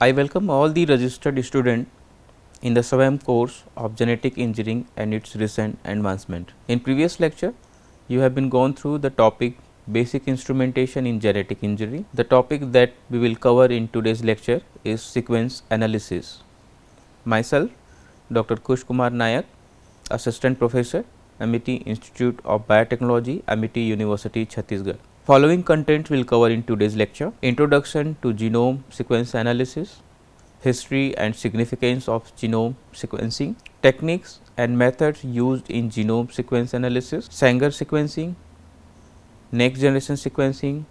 I welcome all the registered students in the SWAM course of genetic engineering and its recent advancement. In previous lecture, you have been gone through the topic basic instrumentation in genetic engineering. The topic that we will cover in today's lecture is sequence analysis. Myself, Dr. Kush Kumar Nayak, Assistant Professor, Amity Institute of Biotechnology, Amity University, Chhattisgarh. Following content will cover in today's lecture: introduction to genome sequence analysis, history and significance of genome sequencing, techniques and methods used in genome sequence analysis, Sanger sequencing, next generation sequencing,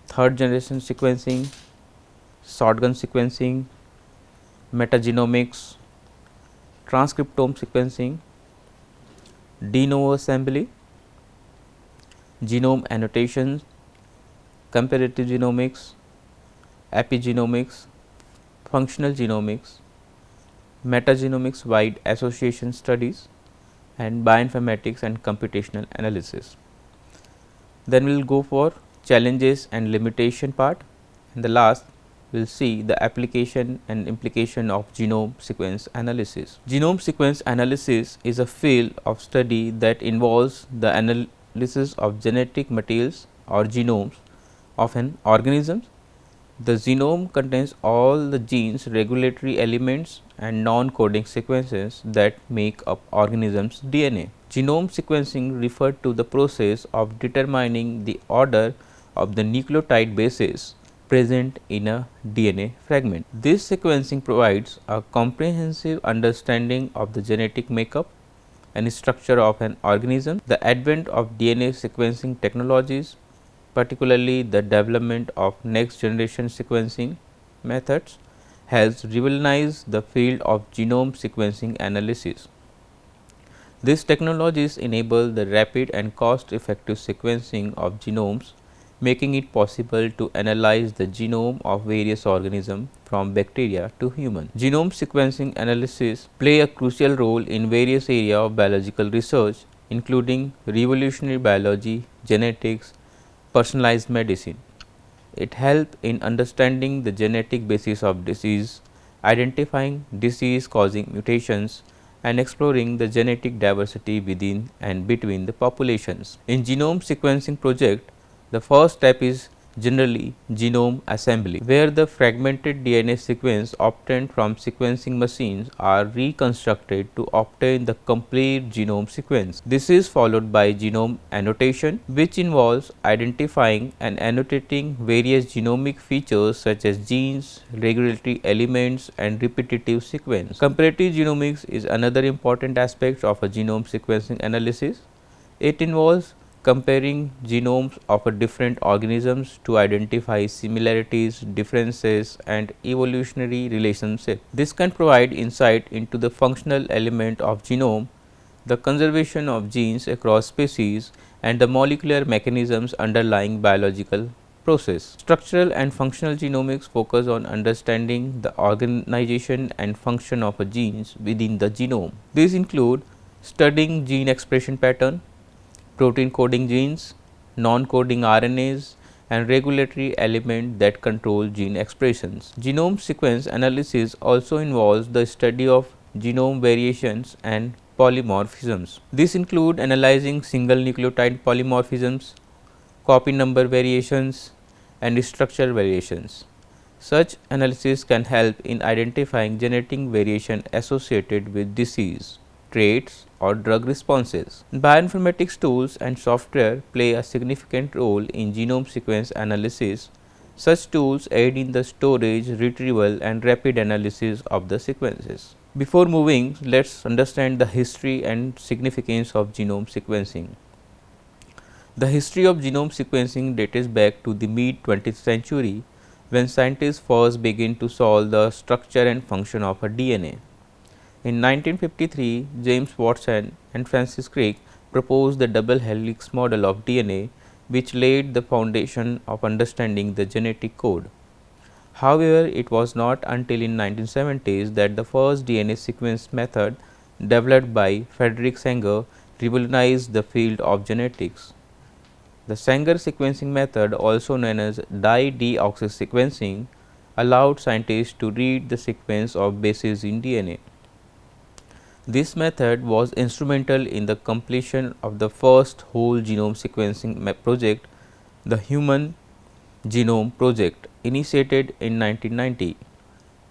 third generation sequencing, shotgun sequencing, metagenomics, transcriptome sequencing, de novo assembly, genome annotation, comparative genomics, epigenomics, functional genomics, metagenomics wide association studies, and bioinformatics and computational analysis. Then we will go for challenges and limitation part, and the last we will see the application and implication of genome sequence analysis. Genome sequence analysis is a field of study that involves the analysis of genetic materials or genomes of an organism. The genome contains all the genes, regulatory elements and non-coding sequences that make up organism's DNA. Genome sequencing refers to the process of determining the order of the nucleotide bases present in a DNA fragment. This sequencing provides a comprehensive understanding of the genetic makeup and structure of an organism. The advent of DNA sequencing technologies, particularly the development of next generation sequencing methods, has revolutionized the field of genome sequencing analysis. These technologies enable the rapid and cost effective sequencing of genomes, making it possible to analyze the genome of various organisms from bacteria to human. Genome sequencing analysis play a crucial role in various areas of biological research, including revolutionary biology, genetics, personalized medicine. It helps in understanding the genetic basis of disease, identifying disease causing mutations, and exploring the genetic diversity within and between the populations. In genome sequencing project, the first step is generally genome assembly, where the fragmented DNA sequence obtained from sequencing machines are reconstructed to obtain the complete genome sequence. This is followed by genome annotation, which involves identifying and annotating various genomic features such as genes, regulatory elements, and repetitive sequence. Comparative genomics is another important aspect of a genome sequencing analysis. It involves comparing genomes of a different organisms to identify similarities, differences, and evolutionary relationships. This can provide insight into the functional element of genome, the conservation of genes across species, and the molecular mechanisms underlying biological process. Structural and functional genomics focus on understanding the organization and function of a genes within the genome. These include studying gene expression pattern, protein coding genes, non-coding RNAs, and regulatory elements that control gene expressions. Genome sequence analysis also involves the study of genome variations and polymorphisms. This include analyzing single nucleotide polymorphisms, copy number variations, and structure variations. Such analysis can help in identifying genetic variation associated with disease, traits, or drug responses. Bioinformatics tools and software play a significant role in genome sequence analysis. Such tools aid in the storage, retrieval, and rapid analysis of the sequences. Before moving, let us understand the history and significance of genome sequencing. The history of genome sequencing dates back to the mid 20th century, when scientists first began to solve the structure and function of a DNA. In 1953, James Watson and Francis Crick proposed the double helix model of DNA, which laid the foundation of understanding the genetic code. However, it was not until in 1970s that the first DNA sequence method developed by Frederick Sanger revolutionized the field of genetics. The Sanger sequencing method, also known as di-deoxysequencing, allowed scientists to read the sequence of bases in DNA. This method was instrumental in the completion of the first whole genome sequencing project, the Human Genome Project, initiated in 1990.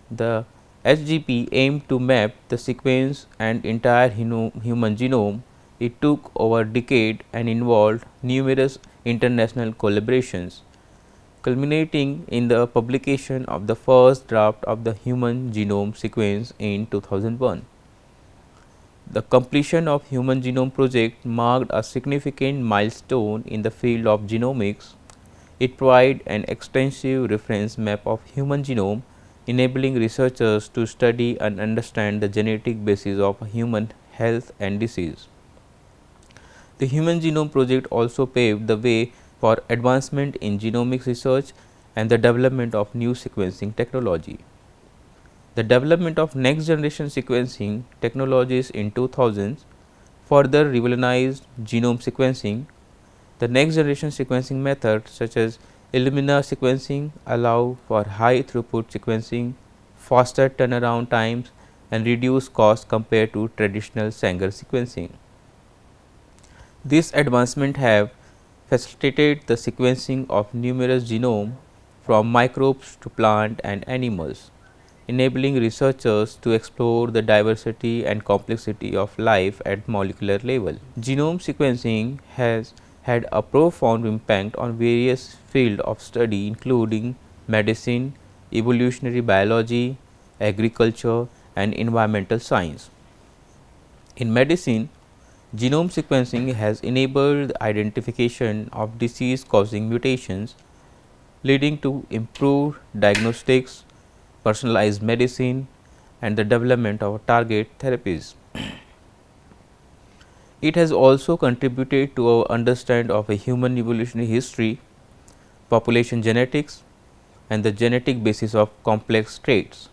The HGP aimed to map the sequence and entire human genome. It took over a decade and involved numerous international collaborations, culminating in the publication of the first draft of the Human Genome Sequence in 2001. The completion of Human Genome Project marked a significant milestone in the field of genomics. It provided an extensive reference map of human genome, enabling researchers to study and understand the genetic basis of human health and disease. The Human Genome Project also paved the way for advancement in genomics research and the development of new sequencing technology. The development of next generation sequencing technologies in 2000s further revolutionized genome sequencing. The next generation sequencing methods such as Illumina sequencing allow for high throughput sequencing, faster turnaround times and reduced cost compared to traditional Sanger sequencing. These advancements have facilitated the sequencing of numerous genomes from microbes to plant and animals, enabling researchers to explore the diversity and complexity of life at molecular level. Genome sequencing has had a profound impact on various fields of study including medicine, evolutionary biology, agriculture and environmental science. In medicine, genome sequencing has enabled the identification of disease causing mutations, leading to improved diagnostics, personalized medicine and the development of target therapies. It has also contributed to our understanding of a human evolutionary history, population genetics and the genetic basis of complex traits.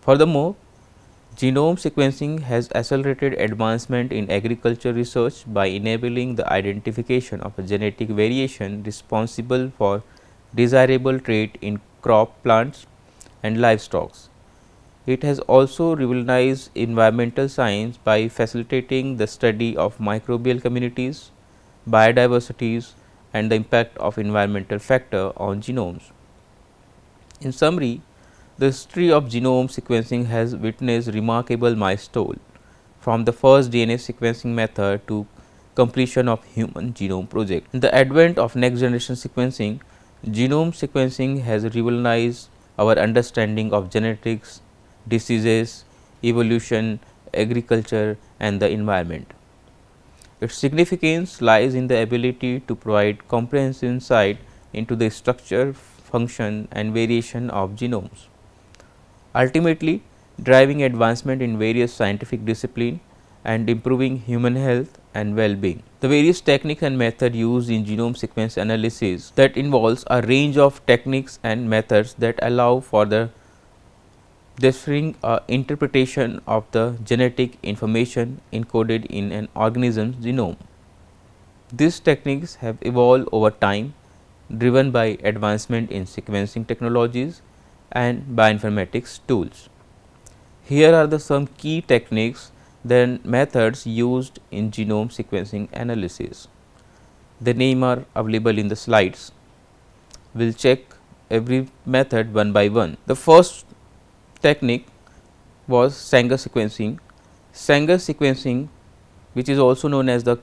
Furthermore, genome sequencing has accelerated advancement in agriculture research by enabling the identification of a genetic variation responsible for desirable trait in crop plants and livestock. It has also revolutionized environmental science by facilitating the study of microbial communities, biodiversities and the impact of environmental factor on genomes. In summary, the history of genome sequencing has witnessed remarkable milestones from the first DNA sequencing method to completion of Human Genome Project. In the advent of next generation sequencing, genome sequencing has revolutionized our understanding of genetics, diseases, evolution, agriculture and the environment. Its significance lies in the ability to provide comprehensive insight into the structure, function and variation of genomes, ultimately driving advancement in various scientific disciplines and improving human health and well-being. The various techniques and methods used in genome sequence analysis that involves a range of techniques and methods that allow for the differing interpretation of the genetic information encoded in an organism's genome. These techniques have evolved over time, driven by advancement in sequencing technologies and bioinformatics tools. Here are some key techniques and methods used in genome sequencing analysis. The names are available in the slides. We will check every method one by one. The first technique was Sanger sequencing. Sanger sequencing, which is also known as the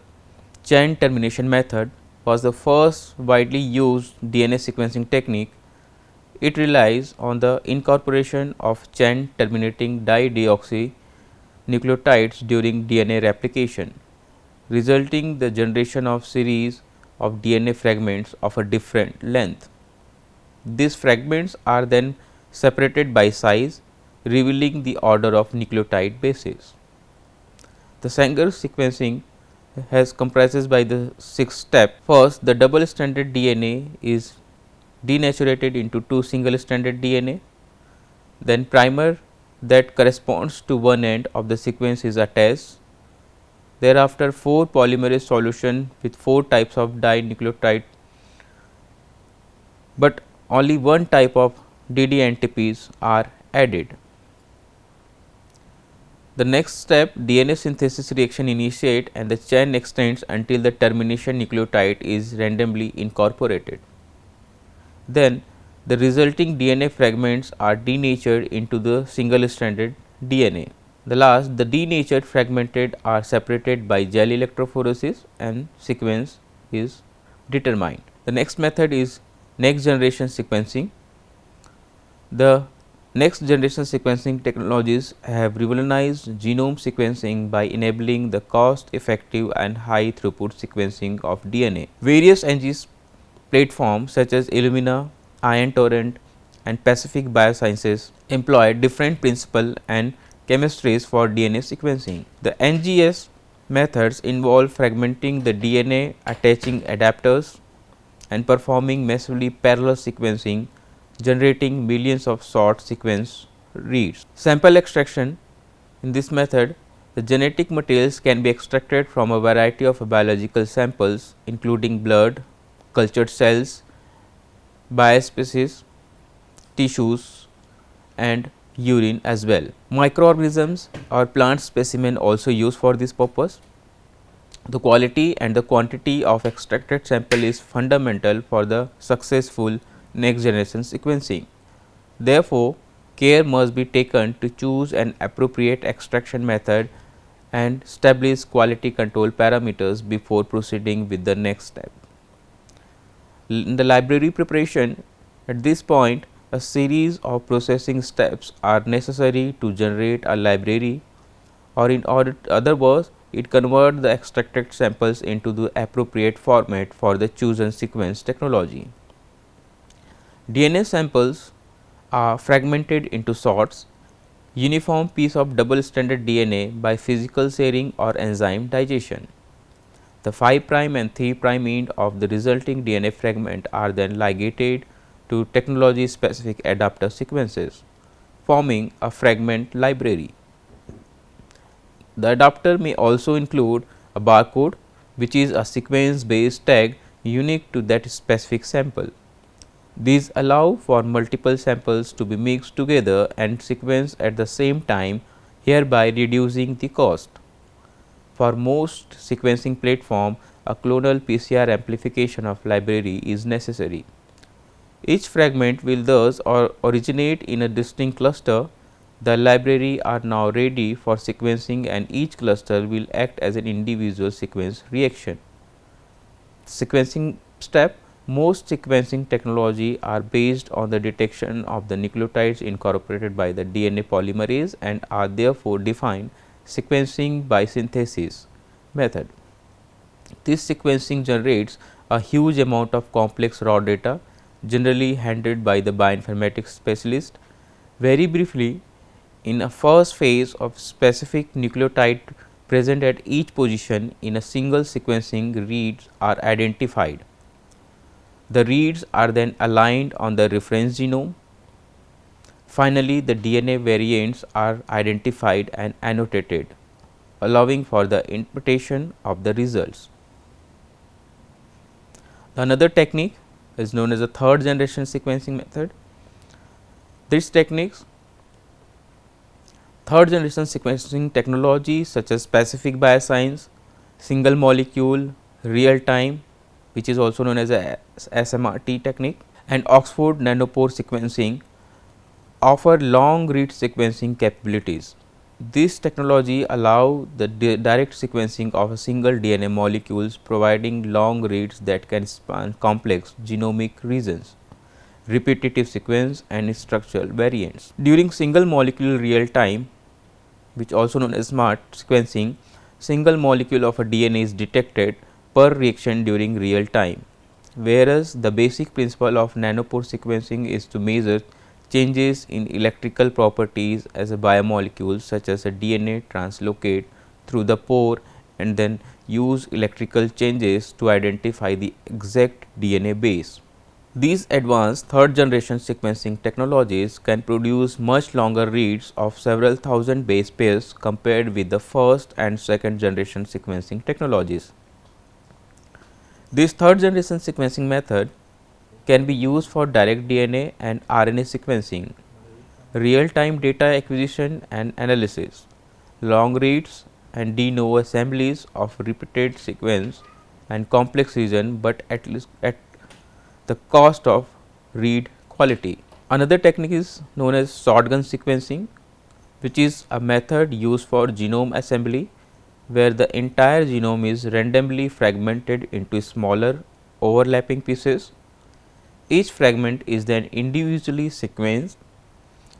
chain termination method, was the first widely used DNA sequencing technique. It relies on the incorporation of chain terminating dideoxynucleotides during DNA replication, resulting the generation of series of DNA fragments of a different length. These fragments are then separated by size, revealing the order of nucleotide bases. The Sanger sequencing has comprises by the 6 steps. First, the double stranded DNA is denaturated into 2 single stranded DNA. Then primer that corresponds to one end of the sequence is attached. Thereafter, 4 polymerase solution with 4 types of dinucleotide, but only one type of ddNTPs are added. The next step, DNA synthesis reaction initiate and the chain extends until the termination nucleotide is randomly incorporated. Then the resulting DNA fragments are denatured into the single stranded DNA. The denatured fragmented are separated by gel electrophoresis and sequence is determined. The next method is next generation sequencing. The next generation sequencing technologies have revolutionized genome sequencing by enabling the cost effective and high throughput sequencing of DNA. Various NGS platforms such as Illumina, Ion Torrent and Pacific Biosciences employ different principles and chemistries for DNA sequencing. The NGS methods involve fragmenting the DNA, attaching adapters and performing massively parallel sequencing, generating millions of short sequence reads. Sample extraction. In this method, the genetic materials can be extracted from a variety of biological samples including blood, cultured cells, biospecies, tissues and urine as well. Microorganisms or plant specimen also used for this purpose. The quality and the quantity of extracted sample is fundamental for the successful next generation sequencing. Therefore, care must be taken to choose an appropriate extraction method and establish quality control parameters before proceeding with the next step. In the library preparation, at this point a series of processing steps are necessary to generate a library, or in other words it converts the extracted samples into the appropriate format for the chosen sequence technology. DNA samples are fragmented into sorts, uniform piece of double stranded DNA by physical shearing or enzyme digestion. The 5' and 3' end of the resulting DNA fragment are then ligated to technology specific adapter sequences, forming a fragment library. The adapter may also include a barcode, which is a sequence based tag unique to that specific sample. These allow for multiple samples to be mixed together and sequenced at the same time, hereby reducing the cost. For most sequencing platform, a clonal PCR amplification of library is necessary. Each fragment will thus originate in a distinct cluster. The library are now ready for sequencing and each cluster will act as an individual sequence reaction. Sequencing step. Most sequencing technology are based on the detection of the nucleotides incorporated by the DNA polymerase and are therefore defined sequencing by synthesis method. This sequencing generates a huge amount of complex raw data, generally handled by the bioinformatics specialist. Very briefly, in a first phase of specific nucleotide present at each position in a single sequencing, reads are identified. The reads are then aligned on the reference genome. Finally, the DNA variants are identified and annotated, allowing for the interpretation of the results. Another technique is known as the third generation sequencing method. This techniques, third generation sequencing technologies such as Pacific Bioscience, single molecule, real time, which is also known as a SMRT technique, and Oxford nanopore sequencing offer long read sequencing capabilities. This technology allow the direct sequencing of a single DNA molecules, providing long reads that can span complex genomic regions, repetitive sequence and structural variants. During single molecule real time, which also known as SMART sequencing, single molecule of a DNA is detected per reaction during real time, whereas the basic principle of nanopore sequencing is to measure changes in electrical properties as a biomolecule such as a DNA translocate through the pore and then use electrical changes to identify the exact DNA base. These advanced third generation sequencing technologies can produce much longer reads of several thousand base pairs compared with the first and second generation sequencing technologies. This third generation sequencing method can be used for direct DNA and RNA sequencing, real-time data acquisition and analysis, long reads and de novo assemblies of repeated sequence and complex region, but at least at the cost of read quality. Another technique is known as shotgun sequencing, which is a method used for genome assembly where the entire genome is randomly fragmented into smaller overlapping pieces. Each fragment is then individually sequenced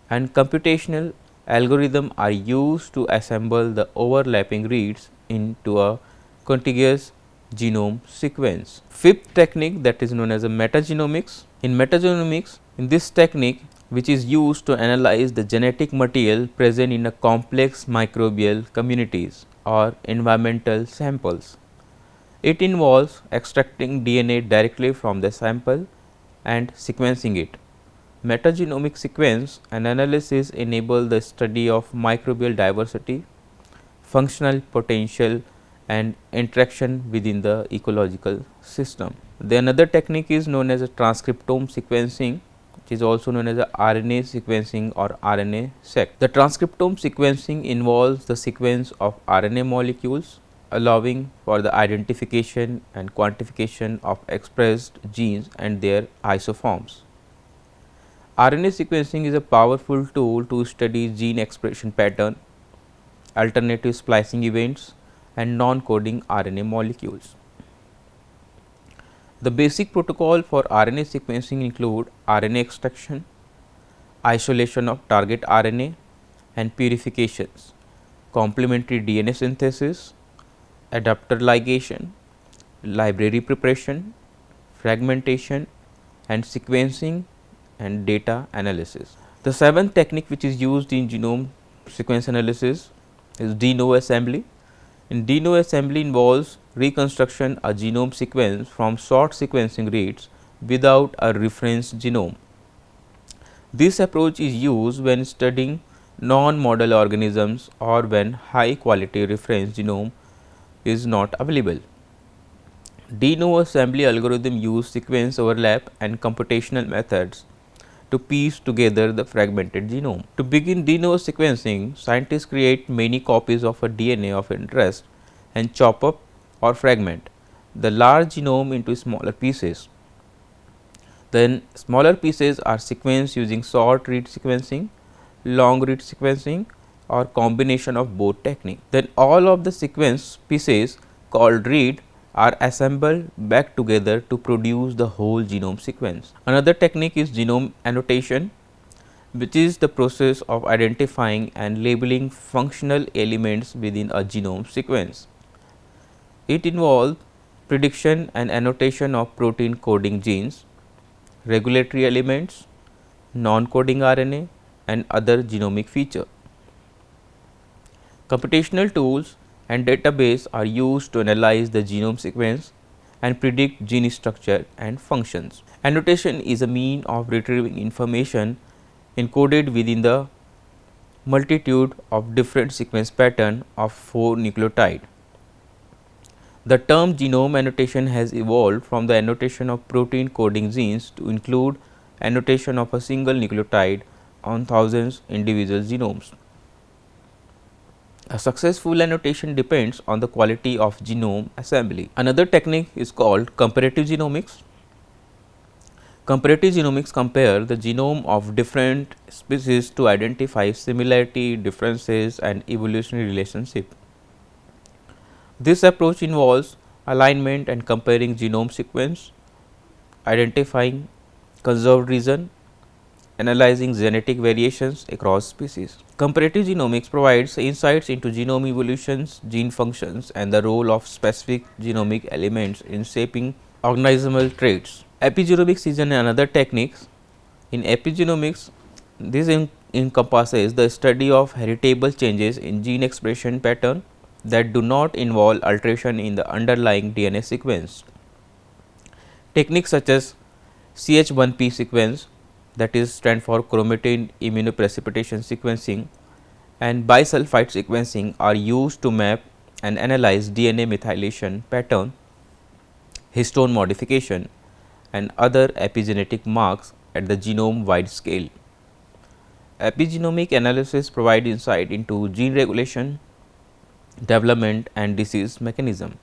and computational algorithms are used to assemble the overlapping reads into a contiguous genome sequence. Fifth technique, that is known as a metagenomics. In metagenomics, in this technique, which is used to analyze the genetic material present in a complex microbial communities or environmental samples. It involves extracting DNA directly from the sample and sequencing it. Metagenomic sequence and analysis enable the study of microbial diversity, functional potential and interaction within the ecological system. The another technique is known as a transcriptome sequencing, which is also known as a RNA sequencing or RNA-seq. The transcriptome sequencing involves the sequence of RNA molecules, allowing for the identification and quantification of expressed genes and their isoforms. RNA sequencing is a powerful tool to study gene expression pattern, alternative splicing events and non-coding RNA molecules. The basic protocol for RNA sequencing include RNA extraction, isolation of target RNA and purifications, complementary DNA synthesis, adapter ligation, library preparation, fragmentation and sequencing and data analysis. The seventh technique which is used in genome sequence analysis is de novo assembly. In de novo assembly involves reconstruction a genome sequence from short sequencing reads without a reference genome. This approach is used when studying non-model organisms or when high quality reference genome is not available. De novo assembly algorithm use sequence overlap and computational methods to piece together the fragmented genome. To begin de novo sequencing, scientists create many copies of a DNA of interest and chop up or fragment the large genome into smaller pieces. Then smaller pieces are sequenced using short read sequencing, long read sequencing or combination of both techniques. Then all of the sequence pieces called read are assembled back together to produce the whole genome sequence. Another technique is genome annotation, which is the process of identifying and labeling functional elements within a genome sequence. It involves prediction and annotation of protein coding genes, regulatory elements, non-coding RNA and other genomic features. Computational tools and database are used to analyze the genome sequence and predict gene structure and functions. Annotation is a mean of retrieving information encoded within the multitude of different sequence pattern of 4 nucleotide. The term genome annotation has evolved from the annotation of protein coding genes to include annotation of a single nucleotide on thousands individual genomes. A successful annotation depends on the quality of genome assembly. Another technique is called comparative genomics. Comparative genomics compare the genome of different species to identify similarity, differences and evolutionary relationship. This approach involves alignment and comparing genome sequence, identifying conserved region, analyzing genetic variations across species. Comparative genomics provides insights into genome evolutions, gene functions and the role of specific genomic elements in shaping organismal traits. Epigenomics is another technique. In epigenomics, this encompasses the study of heritable changes in gene expression pattern that do not involve alteration in the underlying DNA sequence. Techniques such as CH1P sequence, that is stand for chromatin immunoprecipitation sequencing, and bisulfite sequencing are used to map and analyze DNA methylation pattern, histone modification and other epigenetic marks at the genome-wide scale. Epigenomic analysis provide insight into gene regulation, development and disease mechanism.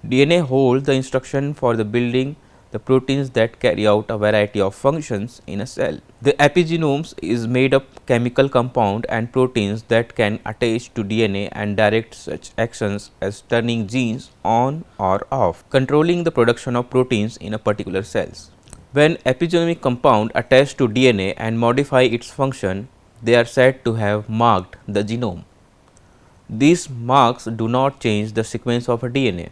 DNA holds the instruction for the building the proteins that carry out a variety of functions in a cell. The epigenome is made up chemical compound and proteins that can attach to DNA and direct such actions as turning genes on or off, controlling the production of proteins in a particular cells. When epigenomic compound attach to DNA and modify its function, they are said to have marked the genome. These marks do not change the sequence of a DNA.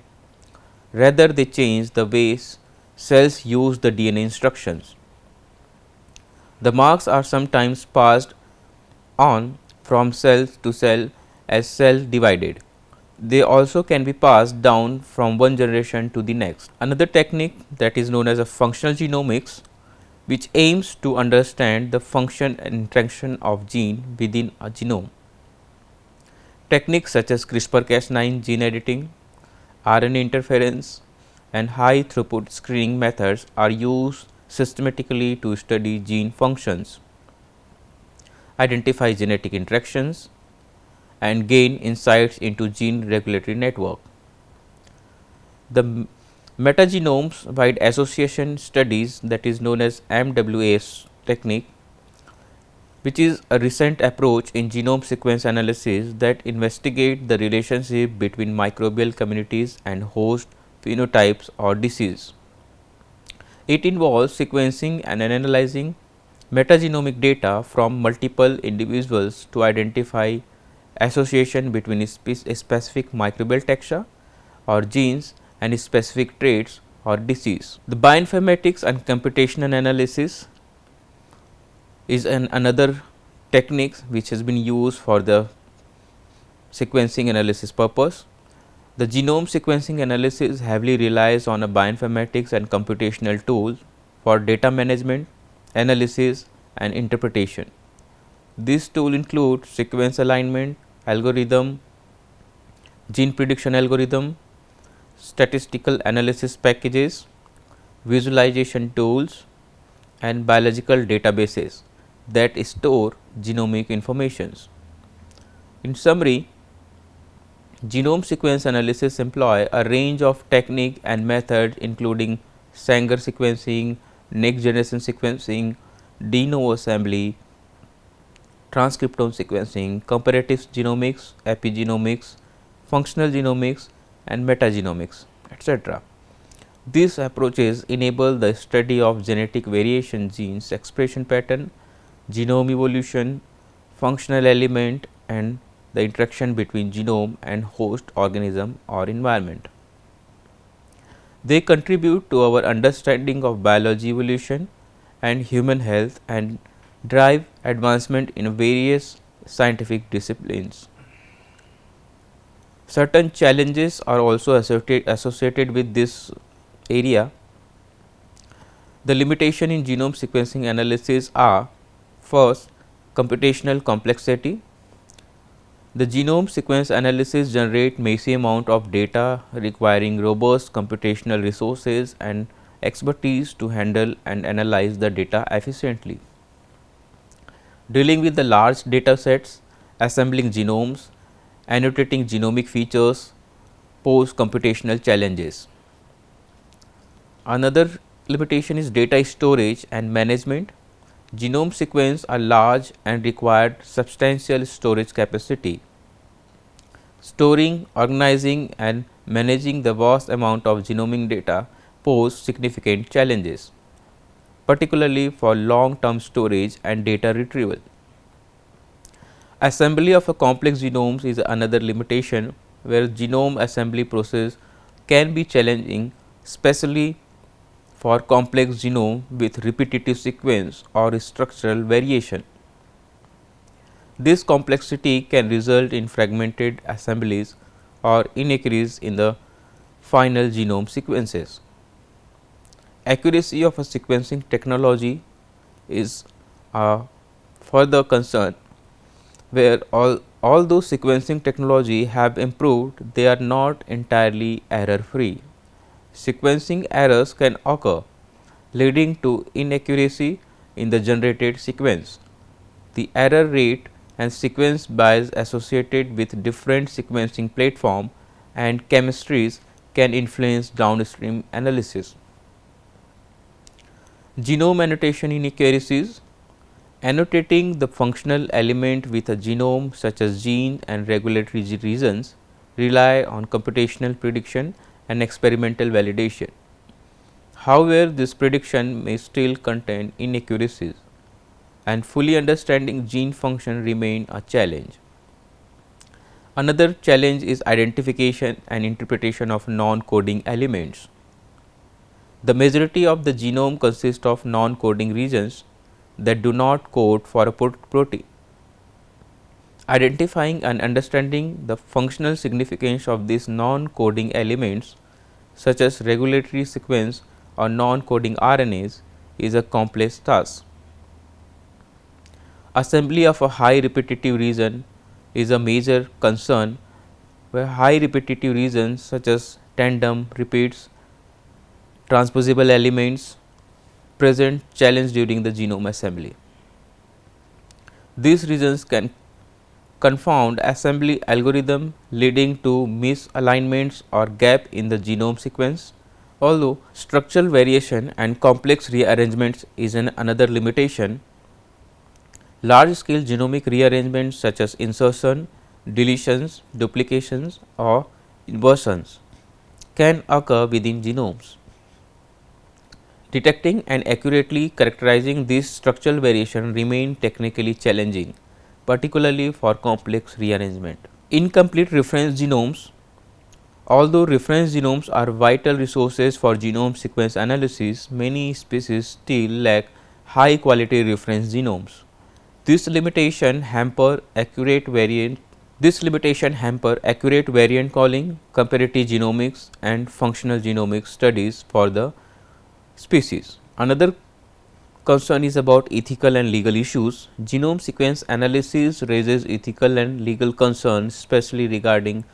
Rather, they change the ways cells use the DNA instructions. The marks are sometimes passed on from cell to cell as cell divided. They also can be passed down from one generation to the next. Another technique that is known as a functional genomics, which aims to understand the function and interaction of gene within a genome. Techniques such as CRISPR-Cas9 gene editing, RNA interference and high throughput screening methods are used systematically to study gene functions, identify genetic interactions and gain insights into gene regulatory network. The metagenomes wide association studies, that is known as MWAS technique, which is a recent approach in genome sequence analysis that investigate the relationship between microbial communities and host phenotypes or disease. It involves sequencing and analyzing metagenomic data from multiple individuals to identify association between a specific microbial texture or genes and specific traits or disease. The bioinformatics and computational analysis is another technique which has been used for the sequencing analysis purpose. The genome sequencing analysis heavily relies on a bioinformatics and computational tools for data management, analysis and interpretation. These tools include sequence alignment algorithm, gene prediction algorithm, statistical analysis packages, visualization tools and biological databases that store genomic informations. In summary, genome sequence analysis employ a range of techniques and methods including Sanger sequencing, next generation sequencing, de novo assembly, transcriptome sequencing, comparative genomics, epigenomics, functional genomics and metagenomics, etc. These approaches enable the study of genetic variation, genes expression pattern, genome evolution, functional element and the interaction between genome and host organism or environment. They contribute to our understanding of biology evolution and human health and drive advancement in various scientific disciplines. Certain challenges are also associated with this area. The limitation in genome sequencing analysis are: first, computational complexity. The genome sequence analysis generate massive amount of data requiring robust computational resources and expertise to handle and analyze the data efficiently. Dealing with the large data sets, assembling genomes, annotating genomic features pose computational challenges. Another limitation is data storage and management. Genome sequences are large and require substantial storage capacity. Storing, organizing and managing the vast amount of genomic data pose significant challenges, particularly for long term storage and data retrieval. Assembly of a complex genome is another limitation, where genome assembly process can be challenging, especially for complex genome with repetitive sequence or structural variation. This complexity can result in fragmented assemblies or inaccuracies in the final genome sequences. Accuracy of a sequencing technology is a further concern, where although sequencing technology have improved, they are not entirely error free. sequencing errors can occur, leading to inaccuracy in the generated sequence. The error rate and sequence bias associated with different sequencing platform and chemistries can influence downstream analysis. Genome annotation inaccuracies. Annotating the functional element with a genome such as gene and regulatory regions rely on computational prediction and experimental validation. However, this prediction may still contain inaccuracies, and fully understanding gene function remain a challenge. Another challenge is identification and interpretation of non-coding elements. The majority of the genome consists of non-coding regions that do not code for a protein. Identifying and understanding the functional significance of these non-coding elements such as regulatory sequence or non-coding RNAs is a complex task. Assembly of a high repetitive region is a major concern, where high repetitive regions such as tandem, repeats, transposable elements present challenge during the genome assembly. These regions can confound assembly algorithm, leading to misalignments or gap in the genome sequence. Although structural variation and complex rearrangements is another limitation, large scale genomic rearrangements such as insertion, deletions, duplications or inversions can occur within genomes. Detecting and accurately characterizing this structural variation remain technically challenging, particularly for complex rearrangement. Incomplete reference genomes. Although reference genomes are vital resources for genome sequence analysis, many species still lack high quality reference genomes. This limitation hamper accurate variant calling, comparative genomics and functional genomics studies for the species. Another concern is about ethical and legal issues. Genome sequence analysis raises ethical and legal concerns, especially regarding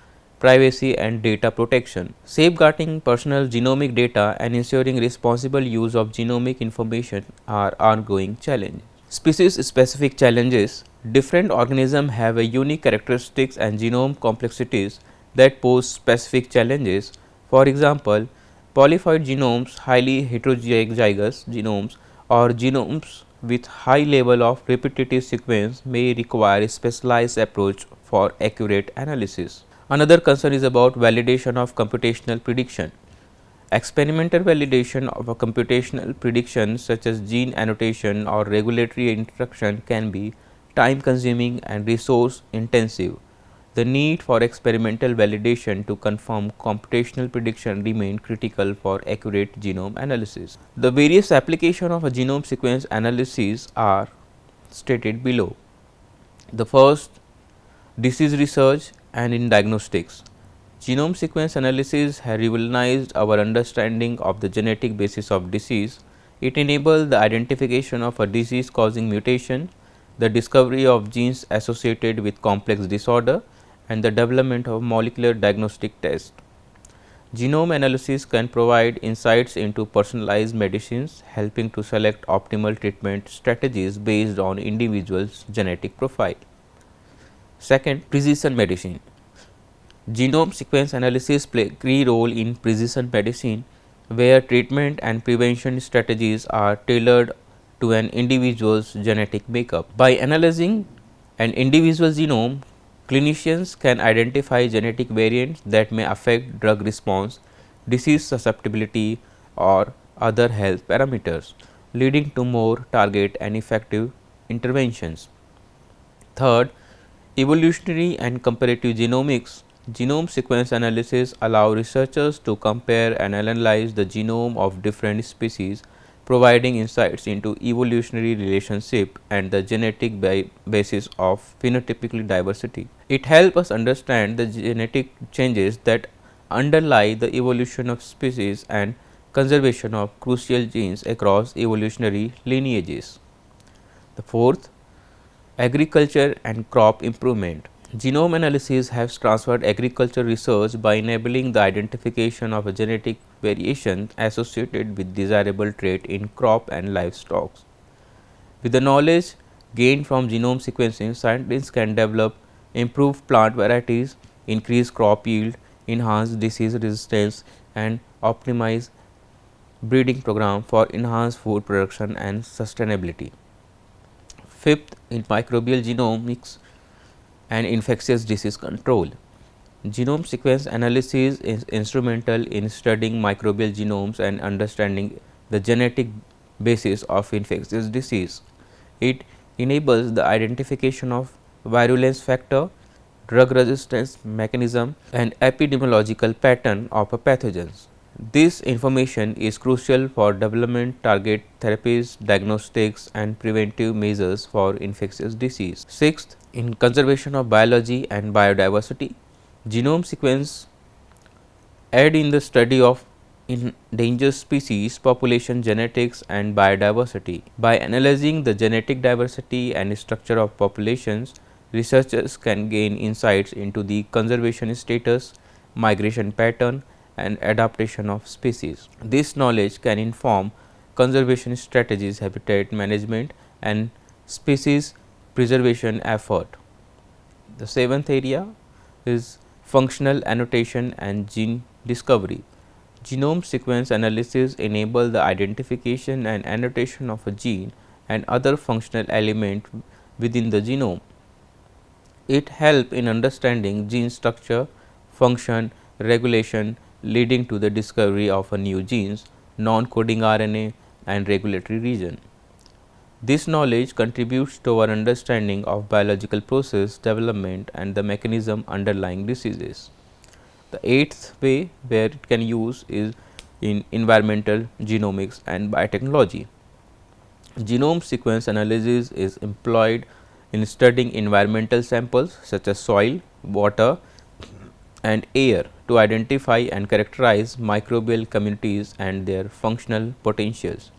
privacy and data protection. Safeguarding personal genomic data and ensuring responsible use of genomic information are ongoing challenges. Species specific challenges. Different organisms have a unique characteristics and genome complexities that pose specific challenges. For example, polyploid genomes, highly heterozygous genomes or genomes with high level of repetitive sequence may require a specialized approach for accurate analysis. Another concern is about validation of computational prediction. Experimental validation of a computational prediction such as gene annotation or regulatory instruction can be time consuming and resource intensive. The need for experimental validation to confirm computational prediction remain critical for accurate genome analysis. The various applications of a genome sequence analysis are stated below. The first, disease research and in diagnostics. Genome sequence analysis has revolutionized our understanding of the genetic basis of disease. It enables the identification of a disease causing mutation, the discovery of genes associated with complex disorder and the development of molecular diagnostic tests. Genome analysis can provide insights into personalized medicines, helping to select optimal treatment strategies based on individuals' genetic profile. Second, precision medicine. Genome sequence analysis play a key role in precision medicine, where treatment and prevention strategies are tailored to an individual's genetic makeup. By analyzing an individual genome, clinicians can identify genetic variants that may affect drug response, disease susceptibility or other health parameters, leading to more target and effective interventions. Third, evolutionary and comparative genomics. Genome sequence analysis allow researchers to compare and analyze the genome of different species, providing insights into evolutionary relationship and the genetic basis of phenotypic diversity. It helps us understand the genetic changes that underlie the evolution of species and conservation of crucial genes across evolutionary lineages. The fourth, agriculture and crop improvement. Genome analysis has transformed agriculture research by enabling the identification of a genetic variation associated with desirable trait in crop and livestock. With the knowledge gained from genome sequencing, scientists can develop improved plant varieties, increase crop yield, enhance disease resistance, and optimize breeding program for enhanced food production and sustainability. Fifth, in microbial genomics and infectious disease control. Genome sequence analysis is instrumental in studying microbial genomes and understanding the genetic basis of infectious disease. It enables the identification of virulence factor, drug resistance mechanism, and epidemiological pattern of a pathogens. This information is crucial for development target therapies, diagnostics, and preventive measures for infectious disease. Sixth, in conservation of biology and biodiversity, genome sequence aid in the study of endangered species, population genetics, and biodiversity. By analyzing the genetic diversity and structure of populations, researchers can gain insights into the conservation status, migration pattern, and adaptation of species. This knowledge can inform conservation strategies, habitat management, and species preservation effort. The seventh area is functional annotation and gene discovery. Genome sequence analysis enable the identification and annotation of a gene and other functional element within the genome. It help in understanding gene structure, function, regulation, leading to the discovery of a new genes, non-coding RNA, and regulatory region. This knowledge contributes to our understanding of biological process development and the mechanism underlying diseases. The eighth way where it can use is in environmental genomics and biotechnology. Genome sequence analysis is employed in studying environmental samples such as soil, water, and air to identify and characterize microbial communities and their functional potentials.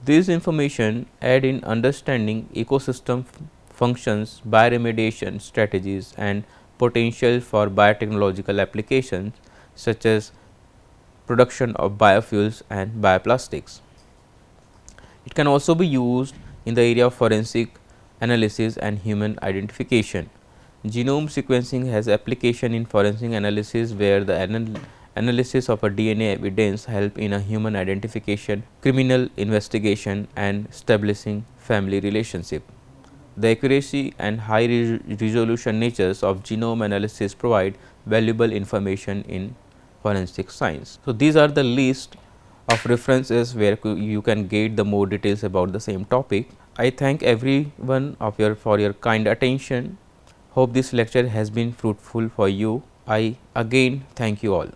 This information aid in understanding ecosystem functions, bioremediation strategies, and potential for biotechnological applications such as production of biofuels and bioplastics. It can also be used in the area of forensic analysis and human identification. Genome sequencing has application in forensic analysis where the analysis of a DNA evidence help in a human identification, criminal investigation, and establishing family relationship. The accuracy and high resolution natures of genome analysis provide valuable information in forensic science. So, these are the list of references where you can get the more details about the same topic. I thank everyone of your for your kind attention. Hope this lecture has been fruitful for you. I again thank you all.